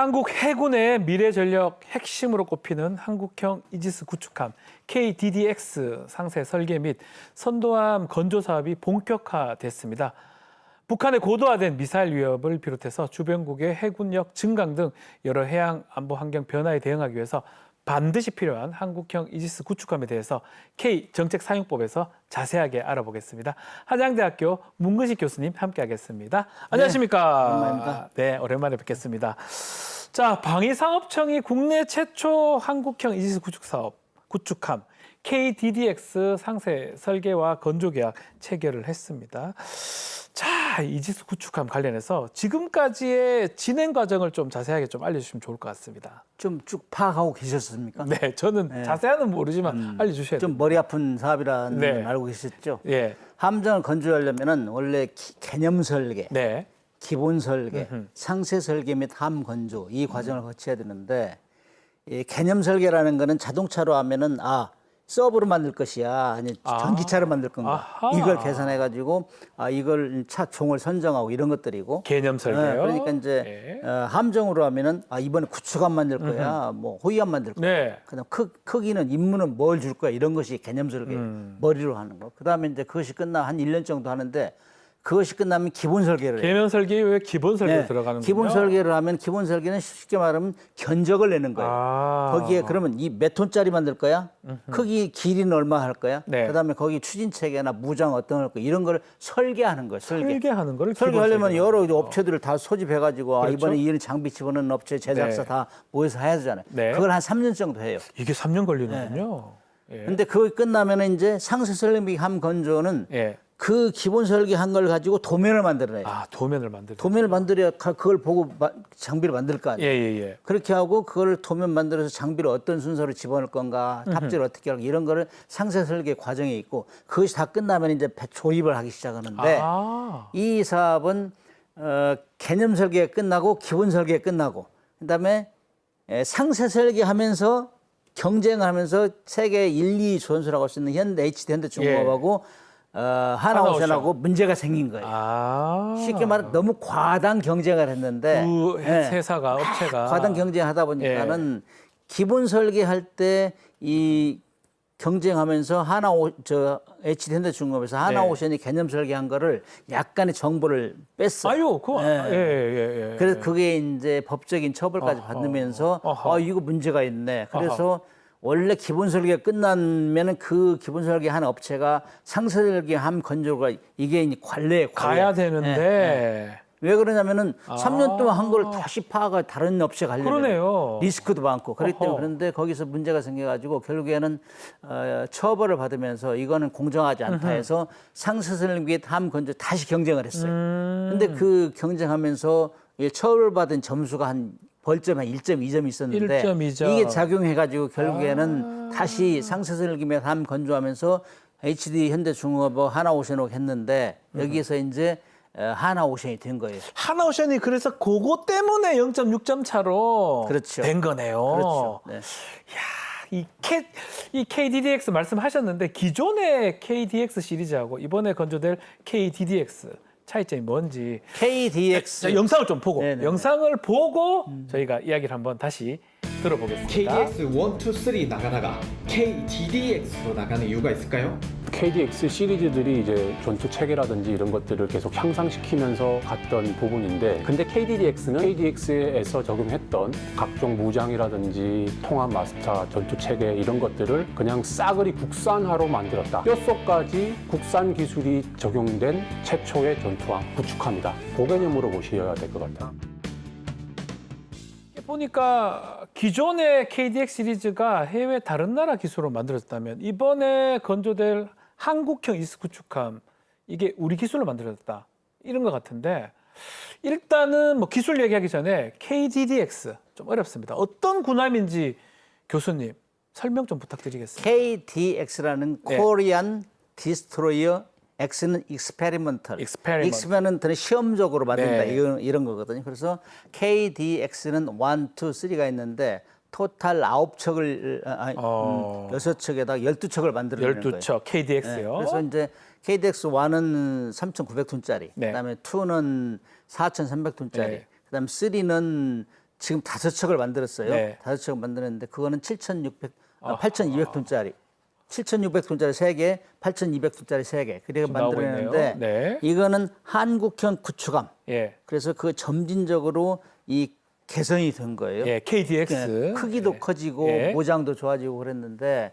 한국 해군의 미래 전력 핵심으로 꼽히는 한국형 이지스 구축함 KDDX 상세 설계 및 선도함 건조 사업이 본격화됐습니다. 북한의 고도화된 미사일 위협을 비롯해서 주변국의 해군력 증강 등 여러 해양 안보 환경 변화에 대응하기 위해서 반드시 필요한 한국형 이지스 구축함에 대해서 K정책사용법에서 자세하게 알아보겠습니다. 한양대학교 문근식 교수님 함께하겠습니다. 안녕하십니까? 오랜만입니다. 네, 오랜만에 뵙겠습니다. 자, 방위산업청이 국내 최초 한국형 이지스 구축함 KDDX 상세 설계와 건조 계약 체결을 했습니다. 자, 이지스 구축함 관련해서 지금까지의 진행 과정을 좀 자세하게 좀 알려주시면 좋을 것 같습니다. 좀 쭉 파악하고 계셨습니까? 네, 저는 자세히는 모르지만 알려주셔야 돼요. 좀 머리 아픈 사업이라는 네. 걸 알고 계셨죠? 예, 함정을 건조하려면은 원래 개념 설계, 네, 기본 설계, 상세 설계 및 함 건조 이 과정을 거쳐야 되는데 이 개념 설계라는 거는 자동차로 하면은 서브로 만들 것이야, 아니 전기차로 만들 건가 아하. 이걸 계산해 가지고 이걸 차 종을 선정하고 이런 것들이고 개념 설계요. 그러니까 이제 네. 함정으로 하면은 이번에 구축함 만들 거야, 뭐 호위함 만들 거야. 네. 그다음 크기는 임무는 뭘 줄 거야 이런 것이 개념 설계 머리로 하는 거. 그다음에 이제 그것이 끝나 한 1년 정도 하는데 그것이 끝나면 기본 설계를 해요. 개념 설계 왜 기본 설계 네, 들어가는 기본 거요? 설계를 하면 기본 설계는 쉽게 말하면 견적을 내는 거예요. 거기에 그러면 이 몇 톤짜리 만들 거야? 크기 길이는 얼마 할 거야? 네. 그다음에 거기 추진 체계나 무장 어떤 걸 거야? 이런 걸 설계하는 거예요. 설계하는 걸 설계하려면 기본 여러 설계라고. 업체들을 다 소집해 가지고 그렇죠. 이번에 이런 장비 집어넣는 업체 제작사 네. 다 모여서 해야 되잖아요. 네. 그걸 한 3년 정도 해요. 이게 3년 걸리는군요. 예. 근데 그거 끝나면은 이제 상세 설계 함 건조는 예. 그 기본 설계한 걸 가지고 도면을 만들어내요. 도면을 만들. 도면을 만들어야 그걸 보고 장비를 만들 거 아니에요. 예. 그렇게 하고 그걸 도면 만들어서 장비를 어떤 순서로 집어넣을 건가, 탑재를 어떻게 할까 이런 거를 상세 설계 과정에 있고 그것이 다 끝나면 이제 조립을 하기 시작하는데 이 사업은 개념 설계가 끝나고 기본 설계가 끝나고 그다음에 상세 설계하면서 경쟁하면서 세계 1, 2 선수라고 할 수 있는 현대 HD 현대중공업하고 하나오션하고 문제가 생긴 거예요. 쉽게 말해 너무 과당 경쟁을 했는데 두 회사가 업체가 과당 경쟁하다 보니까는 기본 설계할 때 이 경쟁하면서 HD 현대중공업에서 하나오션이 개념 설계한 거를 약간의 정보를 뺐어요. 아유, 그거 예. 그래서 그게 이제 법적인 처벌까지 받으면서 이거 문제가 있네. 그래서 원래 기본 설계가 끝나면은 그 기본 설계한 업체가 상세 설계함 건조가 이게 이제 관례 가야 되는데 왜 그러냐면은 3년 동안 한 걸 다시 파가 다른 업체 가려면 그러네요. 리스크도 많고 그렇기 때문에 그런데 거기서 문제가 생겨가지고 결국에는 처벌을 받으면서 이거는 공정하지 않다 해서 상세 설계함 건조 다시 경쟁을 했어요. 근데 그 경쟁하면서 처벌받은 점수가 한 벌점 한 1.2점 있었는데 1.2점. 이게 작용해가지고 결국에는 다시 상세 설계함 함 건조하면서 HD 현대중공업하고 하나오션하고 했는데 여기에서 이제 하나오션이 된 거예요. 하나오션이 그래서 그거 때문에 0.6점 차로 그렇죠. 된 거네요. 그렇죠. 네. 이 KDDX 말씀하셨는데 기존의 KDX 시리즈하고 이번에 건조될 KDDX 차이점이 뭔지 KDX 자, 영상을 좀 보고 네네네. 영상을 보고 저희가 이야기를 한번 다시 들어보겠습니다. KDX 1, 2, 3 나가다가 KDDX로 나가는 이유가 있을까요? KDX 시리즈들이 이제 전투 체계라든지 이런 것들을 계속 향상시키면서 갔던 부분인데 근데 KDDX는 KDX에서 적용했던 각종 무장이라든지 통합 마스터, 전투 체계 이런 것들을 그냥 싸그리 국산화로 만들었다. 뼛속까지 국산 기술이 적용된 최초의 전투함, 구축함이다. 그 개념으로 보셔야 될 것 같아요. 보니까 기존의 KDX 시리즈가 해외 다른 나라 기술로 만들어졌다면 이번에 건조될 한국형 이지스 구축함 이게 우리 기술로 만들어졌다 이런 것 같은데 일단은 뭐 기술 얘기하기 전에 KDDX 좀 어렵습니다. 어떤 군함인지 교수님 설명 좀 부탁드리겠습니다. KDX라는 코리안 디스트로이어 X는 experimental. experimental은 시험적으로 만든다. 네. 이런 거거든요. 그래서 KDX는 1, 2, 3가 있는데 토탈 9척을 6척에다가 12척을 만들어내는 거예요. 12척 KDX요. 그래서 이제 KDX 1은 3,900톤짜리, 네. 그다음에 2는 4,300톤짜리, 네. 그다음에 3는 지금 5척을 만들었어요. 네. 5척을 만들었는데 그거는 8,200톤짜리. 7,600톤짜리 3개, 8,200톤짜리 3개. 그렇게 지금 나오고 만들었는데 있네요. 네. 이거는 한국형 구축함. 예. 그래서 그 점진적으로 이 개선이 된 거예요. 예, KDX. 예, 크기도 예. 커지고 예. 모장도 좋아지고 그랬는데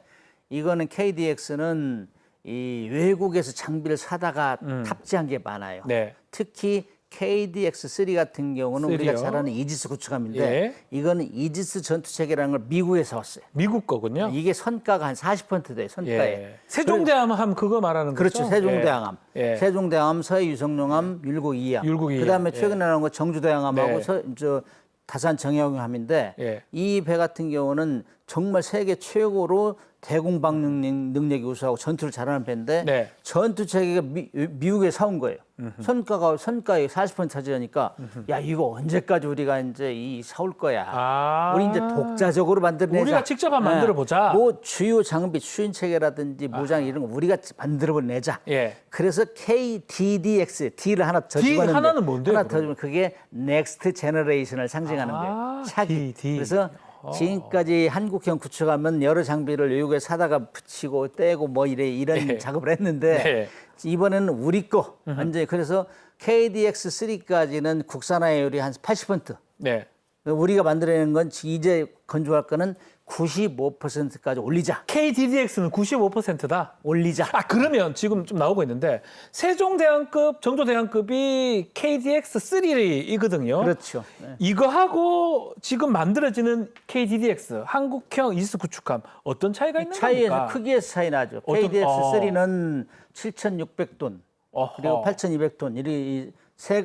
이거는 KDX는 이 외국에서 장비를 사다가 탑재한 게 많아요. 네. 특히 KDX3 같은 경우는 우리가 3요? 잘 아는 이지스 구축함인데 예. 이거는 이지스 전투체계라는 걸 미국에서 왔어요. 미국 거군요. 이게 선가가 한 40% 돼요. 선가에. 예. 세종대왕 함 그거 말하는 거죠? 그렇죠. 세종대왕함. 예. 세종대왕함, 서해유성룡함, 율곡2함. 율곡2함. 그다음에 예. 최근에 나온 거 정주대왕함하고 네. 다산 정영함인데 예. 이 배 같은 경우는 정말 세계 최고로 대공방 능력이 우수하고 전투를 잘하는 배인데 네. 전투 체계가 미국에 사온 거예요. 선가의 40% 차지하니까 야 이거 언제까지 우리가 이제 이 사올 거야. 아. 우리 이제 독자적으로 만들어내자. 우리가 직접 한번 만들어 보자. 뭐 주요 장비 추진 체계라든지 무장 이런 거 우리가 만들어내자. 예. 그래서 KDDX D를 하나 더 D 집어넣는데 하나는 뭔데요, 하나 더 그러면? 주면 그게 Next Generation을 상징하는 아, 거예요. 차기. D. 그래서 지금까지 한국형 구축하면 여러 장비를 외국에 사다가 붙이고 떼고 뭐 이런 네. 작업을 했는데 네. 이번에는 우리 거 완전히 그래서 KDX3까지는 국산화율이 한 80%. 네. 우리가 만들어내는 건 이제 건조할 거는 95%까지 올리자. KDDX는 95%다. 올리자. 아, 그러면 지금 좀 나오고 있는데 세종대왕급, 정조대왕급이 KDX3이거든요. 그렇죠. 네. 이거하고 지금 만들어지는 KDDX, 한국형 이지스 구축함 어떤 차이가 있는 차이에서 겁니까? 크기에서 차이 나죠. 어떤- KDX3는 7,600톤 어허. 그리고 8,200톤 이 세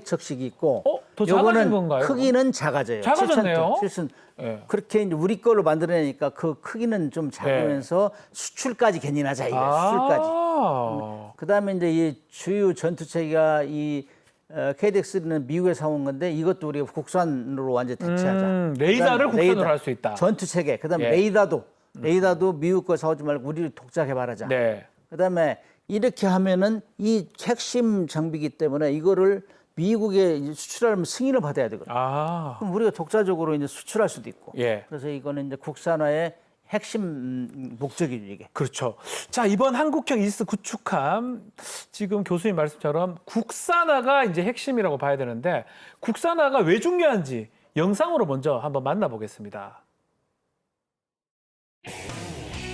척씩이 있고 더 작아진 요거는 건가요? 크기는 작아져요. 작아졌네요. 7,000톤. 예. 그렇게 이제 우리 걸로 만들어내니까 그 크기는 좀 작으면서 수출까지 견인하자 이게 수출까지. 아. 그다음에 이제 이 주요 전투체계가 이 KDX3는 미국에서 사온 건데 이것도 우리가 국산으로 완전 히 대체하자. 레이더를 그다음에 국산으로 할 수 있다. 전투체계. 그다음에 예. 레이더도 미국 거 사오지 말고 우리 독자 개발하자. 네. 그다음에 이렇게 하면은 이 핵심 장비이기 때문에 이거를 미국에 수출하려면 승인을 받아야 되거든요. 아. 그럼 우리가 독자적으로 이제 수출할 수도 있고. 예. 그래서 이거는 이제 국산화의 핵심 목적이죠, 이게. 그렇죠. 자, 이번 한국형 이지스 구축함 지금 교수님 말씀처럼 국산화가 이제 핵심이라고 봐야 되는데 국산화가 왜 중요한지 영상으로 먼저 한번 만나보겠습니다.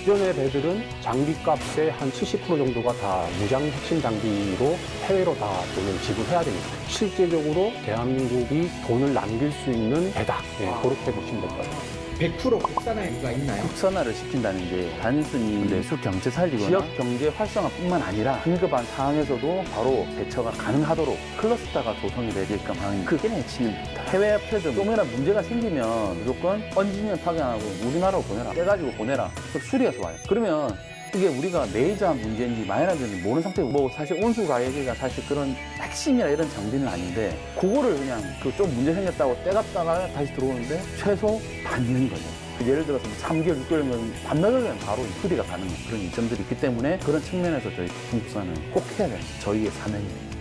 기존의 배들은 장비값의 한 70% 정도가 다 무장 핵심 장비로 해외로 다 돈을 지불해야 됩니다. 실제적으로 대한민국이 돈을 남길 수 있는 배다. 예, 그렇게 보시면 될 것 같아요. 100% 국산화 이유가 있나요? 국산화를 시킨다는 게 단순히 내수 경제 살리거나 지역 경제 활성화뿐만 아니라 긴급한 상황에서도 바로 대처가 가능하도록 클러스터가 조성이 되게끔 하는 그게 핵심입니다. 해외 협회도 조금이나 문제가 생기면 무조건 엔지니어 파견하고 우리나라로 보내라, 떼가지고 보내라, 또 수리해서 와요. 그러면 그게 우리가 메이저한 문제인지 마이너한지 모르는 상태고 뭐 사실 온수 가해기가 사실 그런 핵심이나 이런 장비는 아닌데 그거를 그냥 그 좀 문제 생겼다고 떼갔다가 다시 들어오는데 최소 반년 거죠. 예를 들어서 3개월, 6개월이면 반나절이면 바로 수리가 가능한 그런 이점들이 있기 때문에 그런 측면에서 저희 부품국산은 꼭 해야 돼요. 저희의 사명입니다.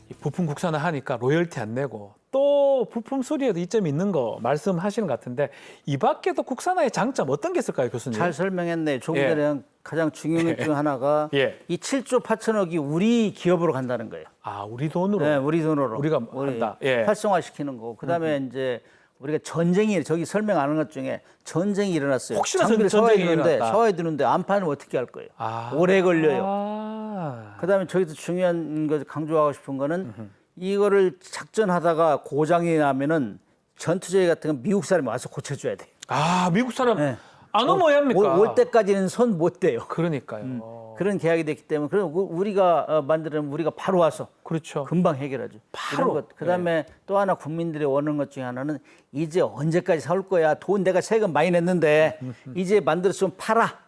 이 부품 국산화 하니까 로열티 안 내고 또 부품 수리에도 이점이 있는 거 말씀하시는 것 같은데 이 밖에도 국산화의 장점 어떤 게 있을까요, 교수님? 잘 설명했네. 조금 예. 전에 가장 중요한 것 중 하나가 예. 이 7조 8천억이 우리 기업으로 간다는 거예요. 아, 우리 돈으로. 네, 우리 돈으로. 우리가 한다. 예. 활성화시키는 거고. 그다음에 이제 우리가 전쟁이 저기 설명 안 한 것 중에 전쟁이 일어났어요. 혹시나 장비를 전쟁이 사와야 되는데 안파는 어떻게 할 거예요? 아. 오래 걸려요. 아. 그다음에 저기서 중요한 거 강조하고 싶은 거는 이거를 작전하다가 고장이 나면은 전투제기 같은 건 미국 사람이 와서 고쳐줘야 돼요. 아, 미국 사람 네. 안 오면 합니까? 올 때까지는 손 못 대요. 그러니까요. 그런 계약이 됐기 때문에 그럼 우리가 만들면 우리가 바로 와서 그렇죠. 금방 해결하죠. 바로. 이런 것. 그다음에 또 하나 국민들이 원하는 것 중에 하나는 이제 언제까지 사올 거야. 돈 내가 세금 많이 냈는데 이제 만들었으면 팔아.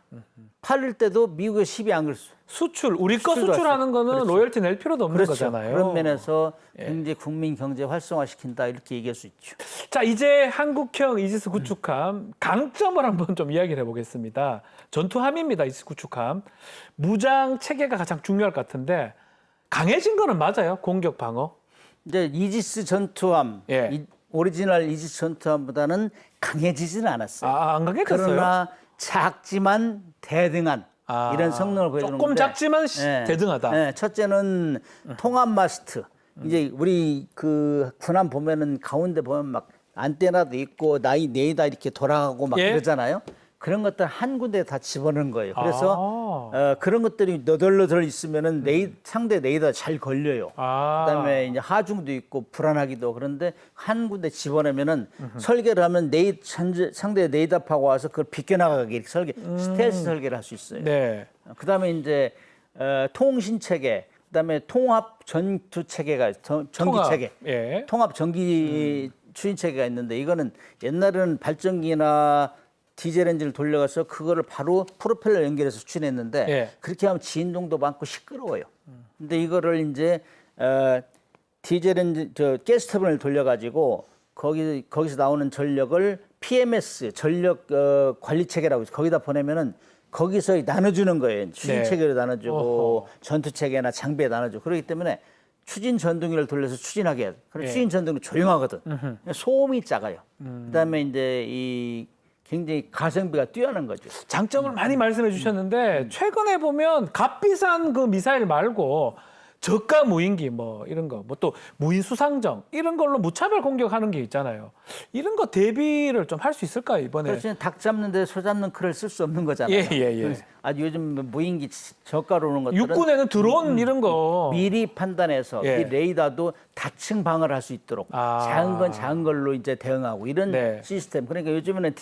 팔을 때도 미국에 시비 안 걸었어. 수출, 우리 거 수출도 수출하는 거는 그렇죠. 로열티 낼 필요도 없는 거잖아요. 그런 면에서 굉장히 국민 경제 활성화시킨다 이렇게 얘기할 수 있죠. 자, 이제 한국형 이지스 구축함 강점을 한번 좀 이야기를 해보겠습니다. 전투함입니다, 이지스 구축함. 무장 체계가 가장 중요할 것 같은데 강해진 거는 맞아요? 공격 방어? 이제 이지스 전투함, 예. 오리지널 이지스 전투함보다는 강해지지는 않았어요. 안 강해졌어요? 그러나 작지만 대등한 이런 성능을 보여주는 조금 건데, 작지만 대등하다. 네, 첫째는 통합 마스트. 이제 우리 그 군함 보면은 가운데 보면 막 안테나도 있고 네이다 이렇게 돌아가고 막 예? 그러잖아요. 그런 것들 한 군데 다 집어넣은 거예요. 그래서 그런 것들이 너덜너덜 있으면은 상대 레이더 잘 걸려요. 그다음에 이제 하중도 있고 불안하기도. 그런데 한 군데 집어넣으면은 설계를 하면 상대 레이더파가 와서 그걸 비껴나가게 이렇게 스텔스 설계를 할 수 있어요. 네. 그다음에 이제 통신 체계, 그다음에 통합 전투 체계가 전기 체계, 예. 통합 전기 추진 체계가 있는데 이거는 옛날에는 발전기나 디젤 엔진을 돌려가서 그거를 바로 프로펠러 연결해서 추진했는데 예. 그렇게 하면 진동도 많고 시끄러워요. 근데 이거를 이제 디젤 엔진 가스 터빈을 돌려가지고 거기서 나오는 전력을 PMS 전력 관리 체계라고 해서 거기다 보내면은 거기서 나눠주는 거예요. 추진 네. 체계로 나눠주고 어허. 전투 체계나 장비에 나눠주고 그렇기 때문에 추진 전등기를 돌려서 추진하게 해요. 그럼 예. 추진 전등은 조용하거든. 소음이 작아요. 그다음에 이제 이 굉장히 가성비가 뛰어난 거죠. 장점을 많이 말씀해 주셨는데 최근에 보면 값비싼 그 미사일 말고 저가 무인기 뭐 이런 거, 뭐 또 무인 수상정 이런 걸로 무차별 공격하는 게 있잖아요. 이런 거 대비를 좀 할 수 있을까요 이번에? 그렇지 닭 잡는데 소 잡는 칼을 쓸 수 없는 거잖아요. 예. 그래서 요즘 무인기 저가로 오는 것들은 육군에는 드론 이런 거 미리 판단해서 예. 이 레이더도 다층 방어를 할 수 있도록 작은 건 작은 걸로 이제 대응하고 이런 네. 시스템. 그러니까 요즘에는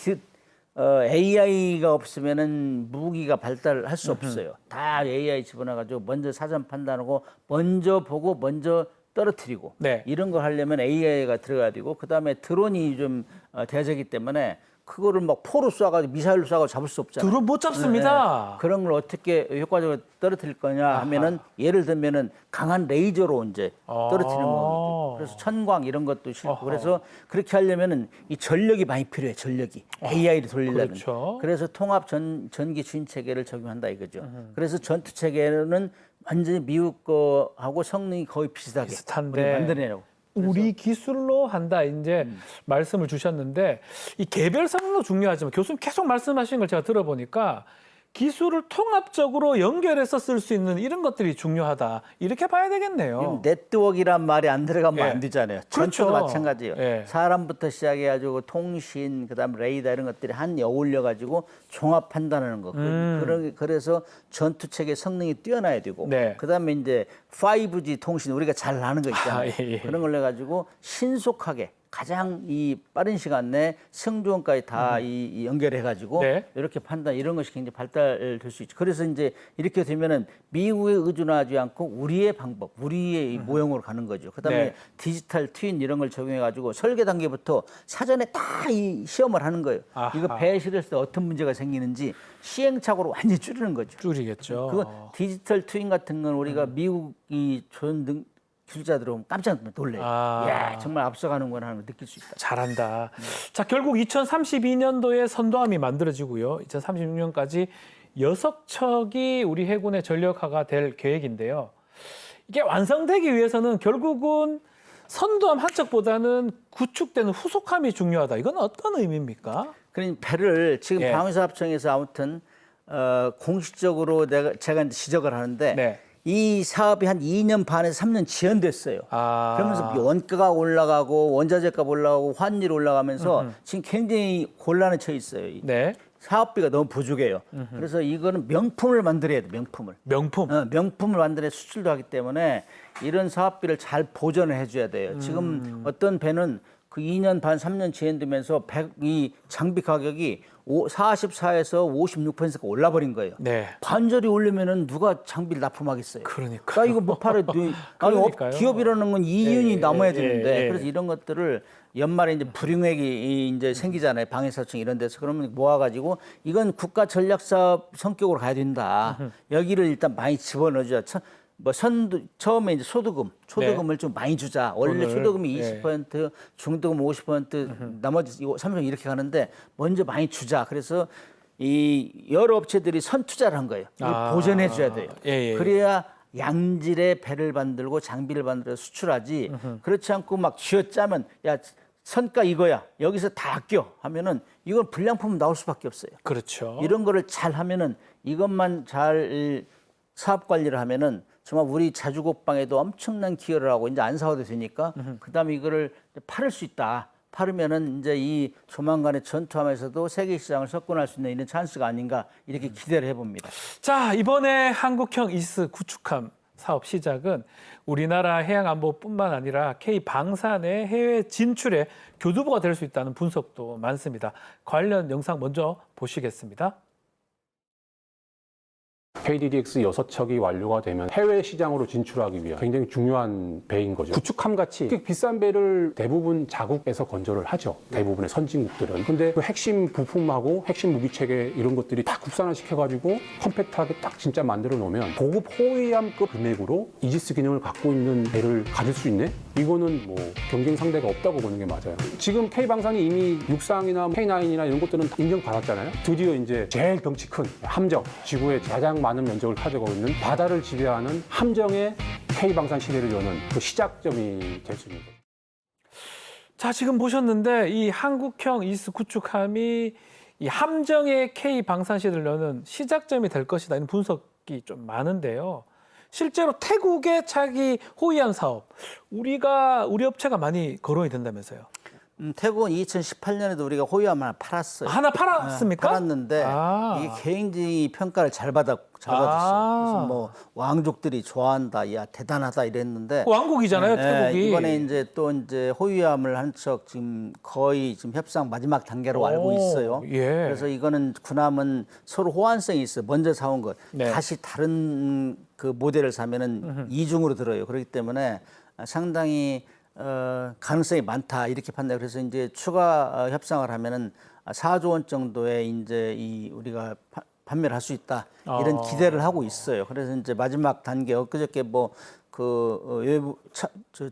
AI가 없으면은 무기가 발달할 수 없어요. 다 AI 집어넣어가지고 먼저 사전 판단하고 먼저 보고 먼저 떨어뜨리고 네. 이런 걸 하려면 AI가 들어가야 되고 그다음에 드론이 좀 대세기 때문에 그거를 막 포로 쏴가지고 미사일로 쏴가지고 잡을 수 없잖아요. 드론 못 잡습니다. 그런 걸 어떻게 효과적으로 떨어뜨릴 거냐 하면은 예를 들면은 강한 레이저로 이제 떨어뜨리는 거거든요. 그래서 천광 이런 것도 싫고 그래서 그렇게 하려면은 이 전력이 많이 필요해. 전력이 AI를 돌리려면. 그렇죠. 그래서 통합 전기 주인 체계를 적용한다 이거죠. 그래서 전투 체계는 완전히 미국 거하고 성능이 거의 비슷하게 비슷한데 우리 만들어내고. 우리 기술로 한다 이제 말씀을 주셨는데 이 개별 성능도 중요하지만 교수님 계속 말씀하신 걸 제가 들어보니까 기술을 통합적으로 연결해서 쓸 수 있는 이런 것들이 중요하다 이렇게 봐야 되겠네요. 네트워크란 말이 안 들어가면 예. 안 되잖아요. 그렇죠. 전투도 마찬가지예요. 예. 사람부터 시작해가지고 통신, 그다음 레이더 이런 것들이 한 어울려가지고 종합 판단하는 거. 그래서 전투 체계 성능이 뛰어나야 되고, 네. 그다음에 이제 5G 통신 우리가 잘 아는 거 있잖아요. 예. 그런 걸 해가지고 신속하게. 가장 이 빠른 시간 내에 승조원까지 다 이 연결해가지고 네. 이렇게 판단 이런 것이 굉장히 발달될 수 있죠. 그래서 이제 이렇게 되면은 미국에 의존하지 않고 우리의 방법, 우리의 이 모형으로 가는 거죠. 그다음에 네. 디지털 트윈 이런 걸 적용해가지고 설계 단계부터 사전에 다 이 시험을 하는 거예요. 아하. 이거 배에 실었을 때 어떤 문제가 생기는지 시행착오로 완전히 줄이는 거죠. 줄이겠죠. 그 디지털 트윈 같은 건 우리가 미국이 전등 기술자 들어오면 깜짝 놀래요. 야, 정말 앞서가는구나 하는 걸 느낄 수 있다. 잘한다. 자, 결국 2032년도에 선도함이 만들어지고요. 2036년까지 6척이 우리 해군의 전력화가 될 계획인데요. 이게 완성되기 위해서는 결국은 선도함 한 척보다는 구축되는 후속함이 중요하다. 이건 어떤 의미입니까? 그러니 배를 지금 예. 방위사업청에서 아무튼 공식적으로 제가 이제 지적을 하는데 네. 이 사업이 한 2년 반에서 3년 지연됐어요. 그러면서 원가가 올라가고 원자재값 올라가고 환율 올라가면서 지금 굉장히 곤란에 처해 있어요. 네. 사업비가 너무 부족해요. 그래서 이거는 명품을 만들어야 돼, 명품을. 명품. 명품을 만들어 수출도 하기 때문에 이런 사업비를 잘 보전을 해줘야 돼요. 지금 어떤 배는 그 2년 반, 3년 지연되면서 이 장비 가격이 44에서 56%가 올라버린 거예요. 네. 반절이 오르면은 누가 장비를 납품하겠어요? 그러니까요. 나 이거 못 팔아도 그러니까요. 기업이라는 건 이윤이 남아야 되는데 예. 그래서 이런 것들을 연말에 이제 불용액이 이제 생기잖아요. 방위사청 이런 데서 그러면 모아가지고 이건 국가 전략 사업 성격으로 가야 된다. 여기를 일단 많이 집어넣어주자. 처음에 이제 초도금을 좀 많이 주자. 원래 돈을, 초도금이 예. 20%, 중도금 50%, 나머지 30% 이렇게 가는데 먼저 많이 주자. 그래서 이 여러 업체들이 선투자를 한 거예요. 이걸 보전해 줘야 돼요. 예. 그래야 양질의 배를 만들고 장비를 만들어 수출하지 그렇지 않고 막 쥐어짜면 야 선가 이거야 여기서 다 아껴 하면은 이건 불량품 나올 수밖에 없어요. 그렇죠. 이런 거를 잘 하면은 이것만 잘 사업 관리를 하면은 정말 우리 자주곡방에도 엄청난 기여를 하고 이제 안사화도 되니까 그다음에 이거를 팔을 수 있다. 팔으면은 이제 이 조만간에 전투함에서도 세계 시장을 석권할 수 있는 이런 찬스가 아닌가 이렇게 기대를 해봅니다. 자, 이번에 한국형 이지스 구축함 사업 시작은 우리나라 해양안보뿐만 아니라 K방산의 해외 진출에 교두보가 될 수 있다는 분석도 많습니다. 관련 영상 먼저 보시겠습니다. KDDX 6척이 완료가 되면 해외 시장으로 진출하기 위한 굉장히 중요한 배인 거죠. 구축함 같이 비싼 배를 대부분 자국에서 건조를 하죠. 대부분의 선진국들은. 근데 그 핵심 부품하고 핵심 무기 체계 이런 것들이 다 국산화 시켜가지고 컴팩트하게 딱 진짜 만들어 놓으면 고급 호위함급 금액으로 이지스 기능을 갖고 있는 배를 가질 수 있네? 이거는 뭐 경쟁 상대가 없다고 보는 게 맞아요. 지금 K방산이 이미 육상이나 K9이나 이런 것들은 인정받았잖아요. 드디어 이제 제일 덩치 큰 함정, 지구의 가장 많은 면적을 가져가고 있는 바다를 지배하는 함정의 K방산 시대를 여는 그 시작점이 될 수 있는 거죠. 자, 지금 보셨는데 이 한국형 이지스 구축함이 이 함정의 K방산 시대를 여는 시작점이 될 것이다. 이런 분석이 좀 많은데요. 실제로 태국의 차기 호위함 사업, 우리 업체가 많이 거론이 된다면서요. 태국은 2018년에도 우리가 호위함 하나 팔았어요. 하나 팔았습니까? 팔았는데 이게 굉장히 평가를 잘 받았어요. 그래서 뭐 왕족들이 좋아한다, 야 대단하다 이랬는데 왕국이잖아요, 태국이. 이번에 이제 또 이제 호위함을 한 척 지금 거의 지금 협상 마지막 단계로 알고 있어요. 예. 그래서 이거는 군함은 서로 호환성이 있어요. 먼저 사온 거 네. 다시 다른 그 모델을 사면은 이중으로 들어요. 그렇기 때문에 상당히 가능성이 많다 이렇게 판단. 그래서 이제 추가 협상을 하면은 4조 원 정도의 이제 이 우리가 판매를 할 수 있다 이런 기대를 하고 있어요. 그래서 이제 마지막 단계 엊그저께 뭐 그 외부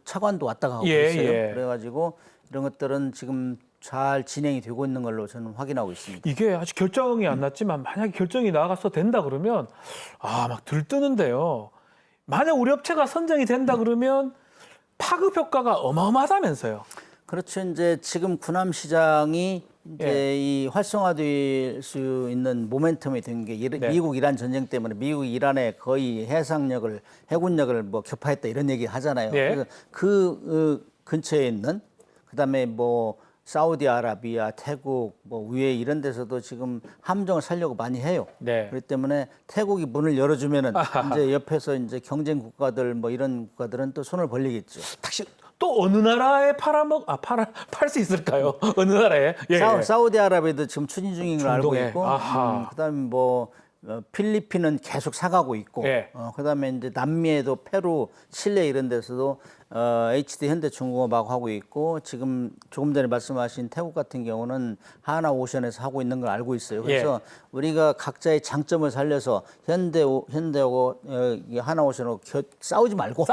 차관도 왔다 가고 있어요. 그래가지고 이런 것들은 지금 잘 진행이 되고 있는 걸로 저는 확인하고 있습니다. 이게 아직 결정이 안 났지만 만약에 결정이 나가서 된다 그러면 막 들뜨는데요. 만약 우리 업체가 선정이 된다 그러면 파급 효과가 어마어마하다면서요. 그렇죠. 이제 지금 군함 시장이 이제 이 활성화될 수 있는 모멘텀이 된 게 미국 이란 전쟁 때문에 미국 이란의 거의 해상력을 해군력을 뭐 격파했다 이런 얘기 하잖아요. 그래서 그 근처에 있는 그다음에 뭐 사우디아라비아, 태국, 뭐 위에 이런 데서도 지금 함정을 살려고 많이 해요. 그렇기 때문에 태국이 문을 열어주면은 이제 옆에서 이제 경쟁 국가들 뭐 이런 국가들은 또 손을 벌리겠죠. 또 어느 나라에 팔 수 있을까요? 어느 나라에? 사우디아라비아도 지금 추진 중인 걸 알고 중동에. 있고, 그다음에 뭐 필리핀은 계속 사가고 있고, 그다음에 이제 남미에도 페루, 칠레 이런 데서도 HD 현대중공업하고 하고 있고, 지금 조금 전에 말씀하신 태국 같은 경우는 하나오션에서 하고 있는 걸 알고 있어요. 그래서 우리가 각자의 장점을 살려서 현대하고 하나오션하고 싸우지 말고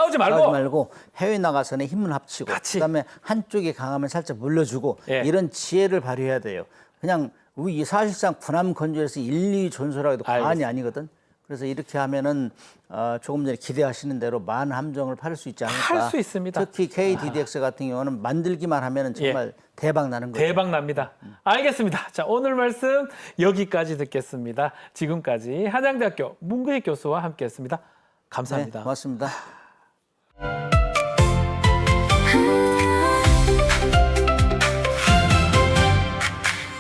해외 나가서는 힘을 합치고, 그다음에 한쪽이 강하면 살짝 물려주고 이런 지혜를 발휘해야 돼요. 그냥 우리 사실상 군함 건조에서 1, 2위 존속하기도 과언이 아니거든. 그래서 이렇게 하면은 조금 전에 기대하시는 대로 많은 함정을 팔 수 있지 않을까. 할 수 있습니다. 특히 KDDX 같은 경우는 만들기만 하면은 정말 대박 나는 거죠. 대박 납니다. 알겠습니다. 자, 오늘 말씀 여기까지 듣겠습니다. 지금까지 한양대학교 문근익 교수와 함께했습니다. 감사합니다. 네, 고맙습니다.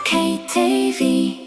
KTV